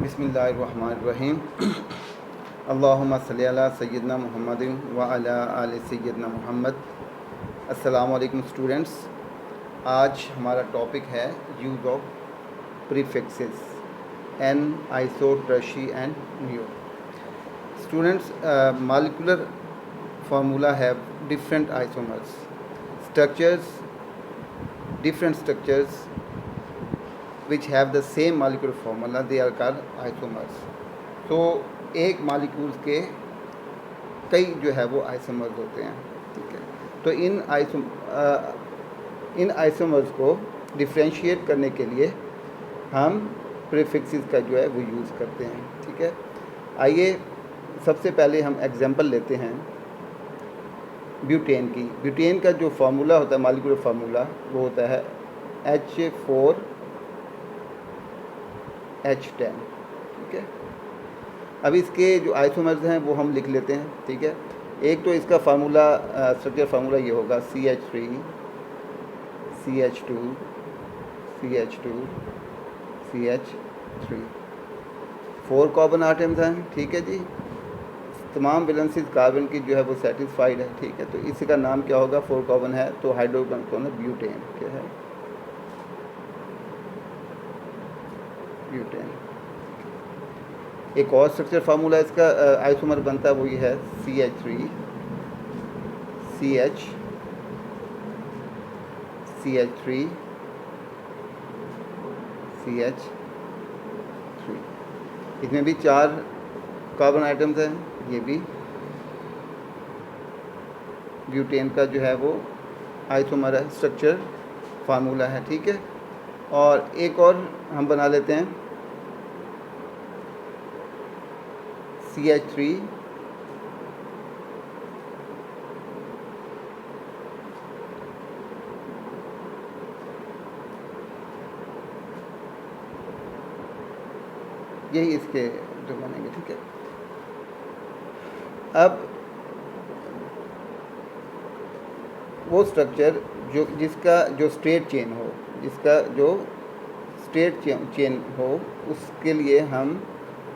बिस्मिल्लाहिर्रहमानिर्रहीम। अल्लाहुम्मा सल्ली अला सय्यिदना मुहम्मदिन व अला आलि सय्यिदना मुहम्मद। अस्सलामु अलैकुम स्टूडेंट्स। आज हमारा टॉपिक है use of prefixes n, iso, tertiary and neo. Students, molecular formula have different isomers structures, different structures which have the same molecular formula, they are called isomers. तो एक मॉलिक्यूल्स के कई जो है वो आइसोमर्स होते हैं, ठीक है। तो इन आइसोमर्स को डिफ्रेंशिएट करने के लिए हम प्रीफिक्सेस का जो है वो यूज़ करते हैं, ठीक है। आइए सबसे पहले हम एग्जांपल लेते हैं ब्यूटेन की। ब्यूटेन का जो फार्मूला होता है, मॉलिक्यूलर फार्मूला, वो होता है H4H10, ठीक है। अब इसके जो आइसोमर्स हैं वो हम लिख लेते हैं, ठीक है। एक तो इसका फार्मूला, स्ट्रक्चर फार्मूला ये होगा CH3 CH2 CH2 CH3। 4 carbon atoms हैं, ठीक है जी। तमाम वैलेंसीज कार्बन की जो है वो सेटिस्फाइड है, ठीक है। तो इसका नाम क्या होगा? 4 कार्बन है तो हाइड्रोजन कौन है? ब्यूटेन, क्या है? ब्यूटेन। एक और स्ट्रक्चर फार्मूला इसका आइसोमर बनता है, वो ये है CH3 CH CH3 CH3। इसमें भी 4 कार्बन आइटम्स हैं। ये भी ब्यूटेन का जो है वो आइसोमर है, स्ट्रक्चर फार्मूला है, ठीक है। और एक और हम बना लेते हैं CH3 यही इसके जो बनेंगे, ठीक है। अब वो स्ट्रक्चर जिसका जो स्ट्रेट चेन हो, जिसका जो स्ट्रेट चेन हो, उसके लिए हम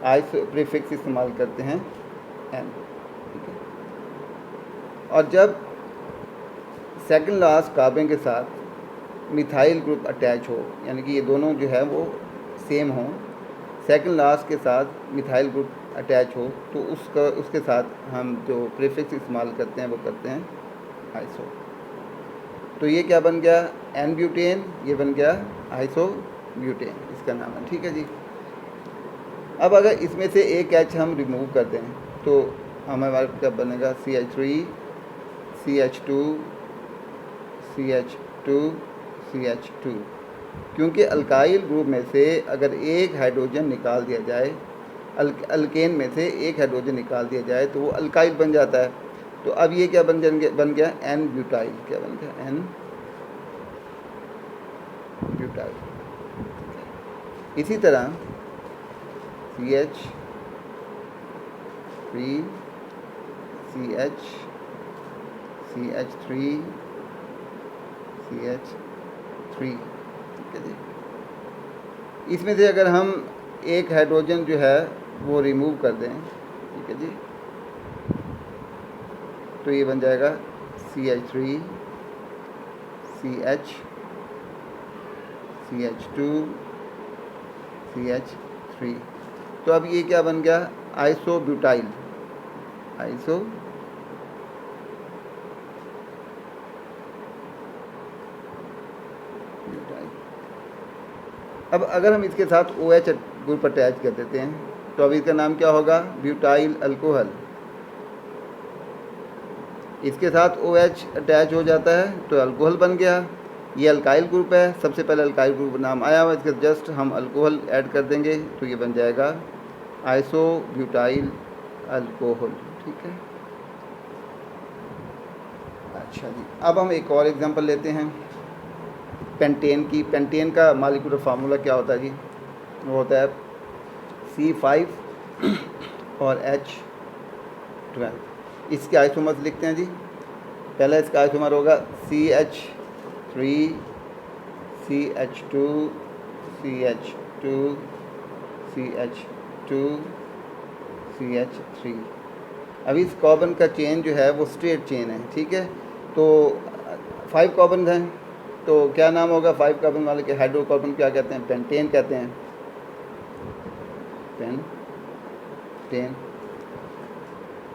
आइसो प्रीफिक्स इस्तेमाल करते हैं N, ठीक है। और जब सेकंड लास्ट कार्बन के साथ मिथाइल ग्रुप अटैच हो, यानी कि ये दोनों जो है वो सेम हों, सेकंड लास्ट के साथ मिथाइल ग्रुप अटैच हो, तो उसके साथ हम जो प्रीफिक्स इस्तेमाल करते हैं वो करते हैं आइसो। तो ये क्या बन गया? एन ब्यूटेन, ये बन गया आइसो ब्यूटेन, इसका नाम है, ठीक है जी। अब अगर इसमें से एक H हम रिमूव कर दें तो हमारे क्या बनेगा? CH3 CH2 CH2 CH2। क्योंकि अल्काइल ग्रुप में से अगर एक हाइड्रोजन निकाल दिया जाए, अल्केन में से एक हाइड्रोजन निकाल दिया जाए तो वो अल्काइल बन जाता है। तो अब ये क्या बन गया? N butyl. क्या बन गया? N butyl. इसी तरह CH3 CH CH3 CH3, ठीक है जी। इसमें से अगर हम एक हाइड्रोजन जो है वो रिमूव कर दें, ठीक है जी, तो ये बन जाएगा CH3 CH CH2 CH3। तो अब ये क्या बन गया? Iso butyl. Iso butyl. अब अगर हम इसके साथ OH ग्रुप अटैच कर देते हैं तो अब इसका नाम क्या होगा? Butyl alcohol. इसके साथ OH अटैच हो जाता है तो अल्कोहल बन गया। ये अल्काइल ग्रुप है, सबसे पहले अल्काइल ग्रुप नाम आया हुआ, इसके जस्ट हम अल्कोहल ऐड कर देंगे तो ये बन जाएगा आइसो ब्यूटाइल अल्कोहल, ठीक है। अच्छा जी, अब हम एक और एग्जांपल लेते हैं पेंटेन की। पेंटेन का मॉलिक्यूलर फार्मूला क्या होता है जी? वो होता है C5 और H12। इसके आइसोमर्स लिखते हैं जी। पहला इसका आइसोमर होगा CH3 CH2 CH2 CH2CH3। अब इस कार्बन का चेन जो है वो स्ट्रेट चेन है, ठीक है। तो 5 कार्बन हैं, तो क्या नाम होगा 5 कार्बन वाले के? हाइड्रोकार्बन क्या कहते हैं? पेंटेन कहते हैं, पेंटेन।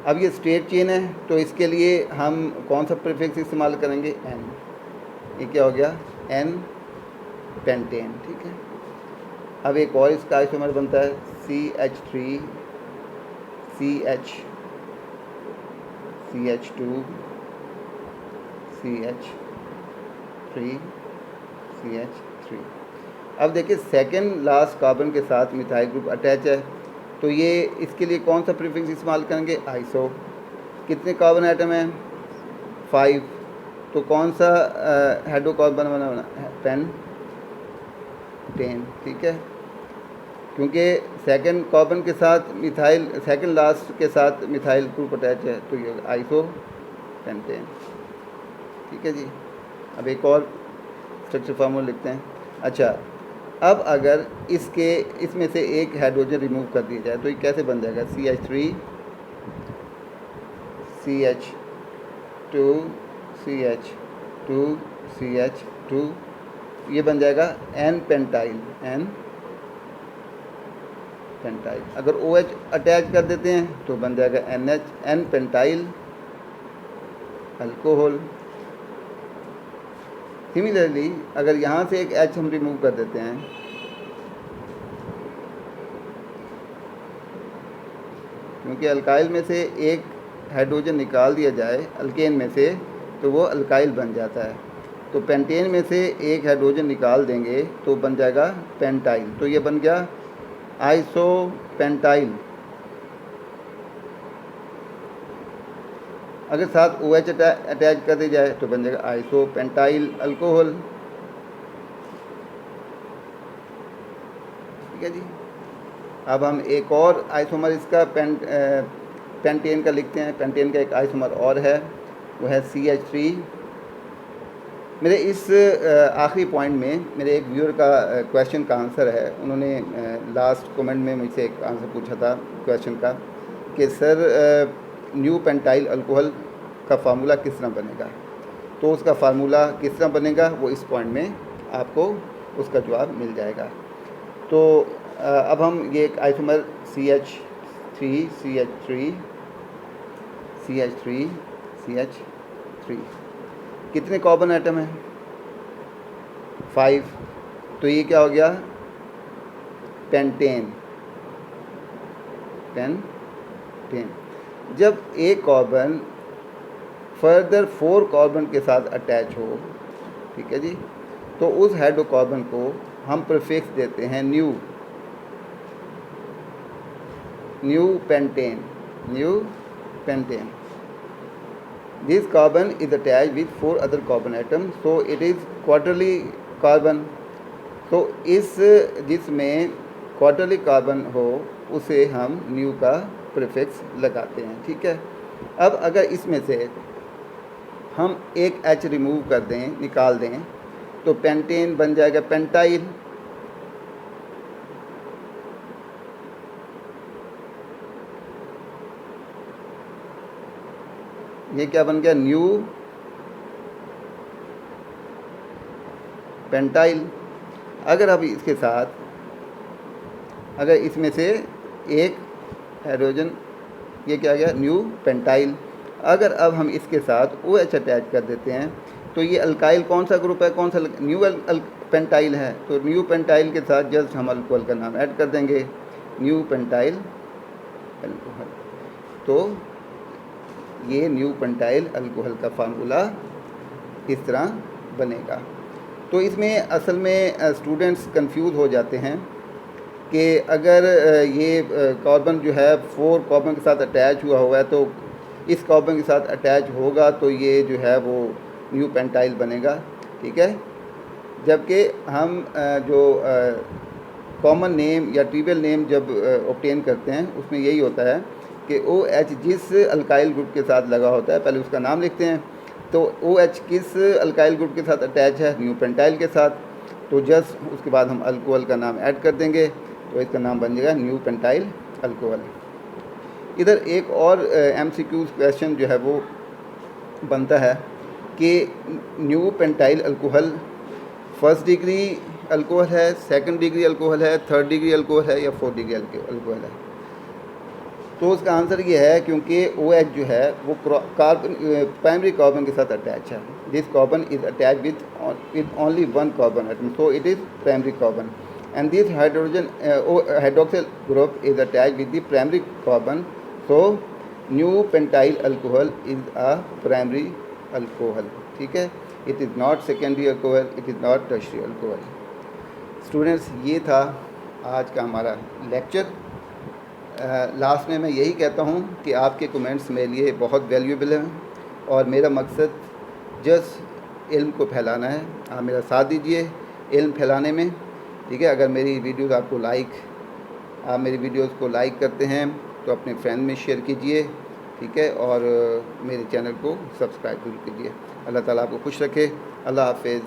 अब ये स्ट्रेट चेन है, तो इसके लिए हम कौन सा प्रीफिक्स इस्तेमाल करेंगे? N। ये क्या हो गया? N पेंटेन, ठीक है। अब एक और इसका आइसोमर बनता है CH3 CH2 CH3 CH3। अब देखिए सेकेंड लास्ट कार्बन के साथ मिथाइल ग्रुप अटैच है, तो ये इसके लिए कौन सा प्रीफिक्स इस्तेमाल करेंगे? आइसो। कितने कार्बन आइटम हैं? 5। तो कौन सा हाइड्रोकार्बन बना? पेंटेन, ठीक है। क्योंकि सेकंड कार्बन के साथ मिथाइल, सेकंड लास्ट के साथ मिथाइल ग्रुप अटैच है, तो ये आइसो पेंटेन, ठीक है जी। अब एक और स्ट्रक्चर फार्मूला लिखते हैं। अच्छा, अब अगर इसमें से एक हाइड्रोजन रिमूव कर दिया जाए तो ये कैसे बन जाएगा? CH3 CH2 CH2 CH2, ये बन जाएगा N पेंटाइल, N पेंटाइल। अगर OH अटैच कर देते हैं तो बन जाएगा NH, N pentyl alcohol. Similarly अगर यहाँ से एक H हम रिमूव कर देते हैं, क्योंकि अल्काइल में से एक हाइड्रोजन निकाल दिया जाए अल्केन में से तो वो अल्काइल बन जाता है, तो पेंटेन में से एक हाइड्रोजन निकाल देंगे तो बन जाएगा पेंटाइल। तो ये बन गया आइसोपेंटाइल। अगर साथ OH अटैच कर दी जाए तो बन जाएगा आइसोपेंटाइल अल्कोहल, ठीक है जी। अब हम एक और आइसोमर इसका पेंटेन का लिखते हैं। पेंटेन का एक आइसोमर और है, वो है CH3। मेरे इस आखिरी पॉइंट में मेरे एक व्यूअर का क्वेश्चन का आंसर है। उन्होंने लास्ट कमेंट में मुझसे एक आंसर पूछा था क्वेश्चन का कि सर न्यू पेंटाइल अल्कोहल का फार्मूला किस तरह बनेगा। तो उसका फार्मूला किस तरह बनेगा वो इस पॉइंट में आपको उसका जवाब मिल जाएगा। तो अब हम ये एक आइसोमर CH3 कितने कार्बन आइटम है? 5। तो ये क्या हो गया? पेंटेन। जब एक कार्बन फर्दर 4 कार्बन के साथ अटैच हो, ठीक है जी, तो उस हाइड्रोकार्बन को हम प्रीफिक्स देते हैं new pentane. This carbon is attached with 4 other carbon atoms, so it is quaternary carbon. तो जिसमें क्वार्टरली कार्बन हो उसे हम न्यू का प्रीफिक्स लगाते हैं, ठीक है। अब अगर इसमें से हम एक H रिमूव कर दें, निकाल दें, तो पेंटेन बन जाएगा पेंटाइल। ये क्या बन गया? New pentyl. अगर अब इसके साथ अगर इसमें से एक हाइड्रोजन, ये क्या गया? New pentyl. अगर अब हम इसके साथ OH अटैच कर देते हैं तो ये अल्काइल कौन सा ग्रुप है? कौन सा? न्यू पेंटाइल है। तो न्यू पेंटाइल के साथ जस्ट हम अल्कोहल का नाम ऐड कर देंगे, न्यू पेंटाइल अल्कोहल। तो ये न्यू पेंटाइल अल्कोहल का फार्मूला इस तरह बनेगा। तो इसमें असल में स्टूडेंट्स कंफ्यूज हो जाते हैं कि अगर ये कार्बन जो है 4 कार्बन के साथ अटैच हुआ है तो इस कार्बन के साथ अटैच होगा तो ये जो है वो न्यू पेंटाइल बनेगा, ठीक है। जबकि हम जो कॉमन नेम या ट्रिवियल नेम जब ऑब्टेन करते हैं उसमें यही होता है कि OH जिस अल्काइल ग्रुप के साथ लगा होता है पहले उसका नाम लिखते हैं। तो OH किस अल्काइल ग्रुप के साथ अटैच है? न्यू पेंटाइल के साथ। तो जस्ट उसके बाद हम अल्कोहल का नाम ऐड कर देंगे। तो इसका नाम बन जाएगा न्यू पेंटाइल अल्कोहल। इधर एक और MCQ क्वेश्चन जो है वो बनता है कि new pentyl alcohol first degree alcohol है, सेकंड डिग्री अल्कोहल है, थर्ड डिग्री अल्कोहल है या फोर्थ डिग्री अल्कोहल है। तो उसका आंसर ये है क्योंकि OH जो है वो कार्बन प्राइमरी कार्बन के साथ अटैच है। This carbon is attach with only one carbon atom, so it is primary carbon, and this hydrogen hydroxyl group is attach with the primary carbon, so new pentyl alcohol is a primary alcohol. ठीक है, it is not secondary alcohol, it is not tertiary alcohol. Students, ये था आज का हमारा lecture. Last में मैं यही कहता हूँ कि आपके कमेंट्स मेरे लिए बहुत वैल्यूएबल हैं और मेरा मकसद जस्ट इल्म को फैलाना है। आप मेरा साथ दीजिए इल्म फैलाने में। ठीक है, अगर मेरी वीडियोस आपको आप मेरी वीडियोस को लाइक करते हैं तो अपने फ्रेंड में शेयर कीजिए। ठीक है, और मेरे चैनल को सब्सक्राइब जरूर कीजिए। अल्लाह ताला आपको खुश रखे। अल्लाह हाफिज़।